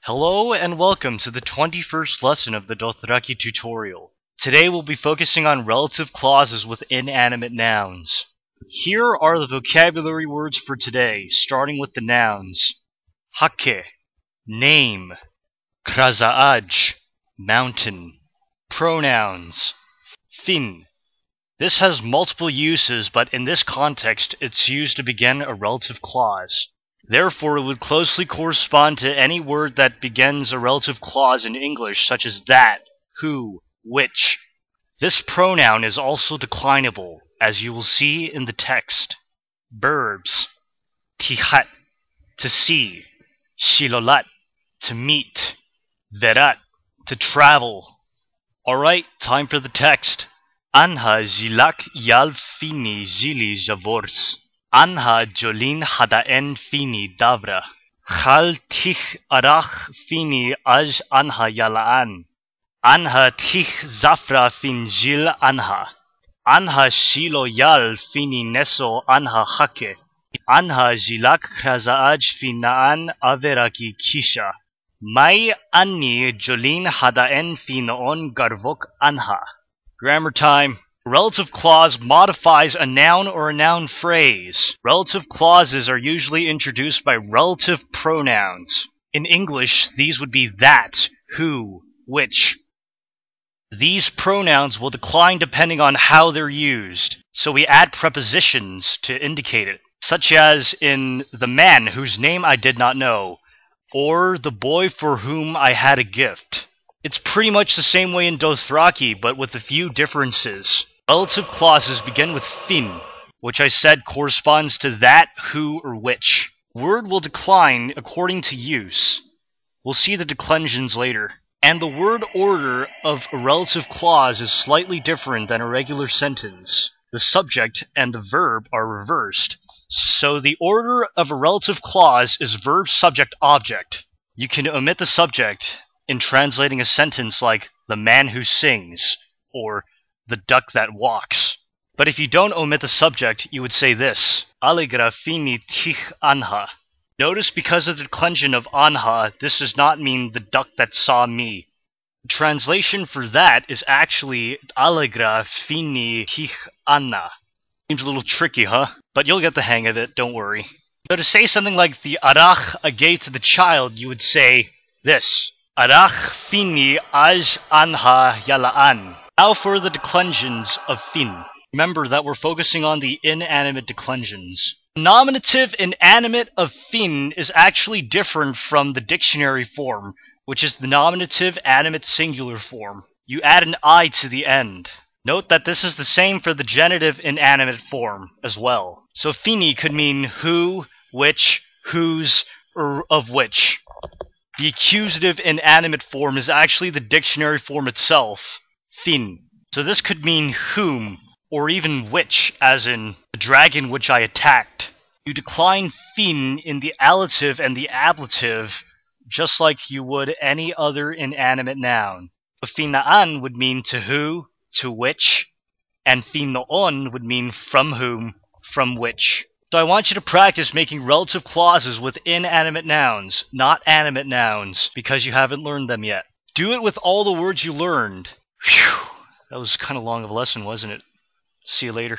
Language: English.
Hello and welcome to the 21st lesson of the Dothraki tutorial. Today we'll be focusing on relative clauses with inanimate nouns. Here are the vocabulary words for today, starting with the nouns. Hake, name. Krazaaj, mountain. Pronouns. Fin. This has multiple uses, but in this context it's used to begin a relative clause. Therefore, it would closely correspond to any word that begins a relative clause in English, such as that, who, which. This pronoun is also declinable, as you will see in the text. Verbs. Tihat, to see. Shilolat, to meet. Verat, to travel. Alright, time for the text. Anha zilak yal fini zili javors. Anha jolin hadaen fini davra. Khal tich arach fini aj anha yalaan. Anha tich zafra fin jil anha. Anha shilo yal fini neso anha hake. Anha jilak krazaaj finaan averaki kisha. Mai anni jolin hadaen finoon garvok anha. Grammar time. A relative clause modifies a noun or a noun phrase. Relative clauses are usually introduced by relative pronouns. In English, these would be that, who, which. These pronouns will decline depending on how they're used, so we add prepositions to indicate it, such as in the man whose name I did not know, or the boy for whom I had a gift. It's pretty much the same way in Dothraki, but with a few differences. Relative clauses begin with fin, which I said corresponds to that, who, or which. Word will decline according to use. We'll see the declensions later. And the word order of a relative clause is slightly different than a regular sentence. The subject and the verb are reversed. So the order of a relative clause is verb, subject, object. You can omit the subject in translating a sentence like, the man who sings, or the duck that walks. But if you don't omit the subject, you would say this, Allegra fini tich anha. Notice because of the declension of anha, this does not mean the duck that saw me. The translation for that is actually Allegra fini tich anna. Seems a little tricky, huh? But you'll get the hang of it, don't worry. So to say something like the arach I gave to the child, you would say this, Arach fini aj anha yalaan. Now for the declensions of fin. Remember that we're focusing on the inanimate declensions. The nominative inanimate of fin is actually different from the dictionary form, which is the nominative animate singular form. You add an I to the end. Note that this is the same for the genitive inanimate form as well. So fini could mean who, which, whose, or of which. The accusative inanimate form is actually the dictionary form itself, fin. So this could mean whom, or even which, as in the dragon which I attacked. You decline fin in the allative and the ablative, just like you would any other inanimate noun. Finaan would mean to who, to which, and finoon would mean from whom, from which. So I want you to practice making relative clauses with inanimate nouns, not animate nouns, because you haven't learned them yet. Do it with all the words you learned. Phew, that was kind of long of a lesson, wasn't it? See you later.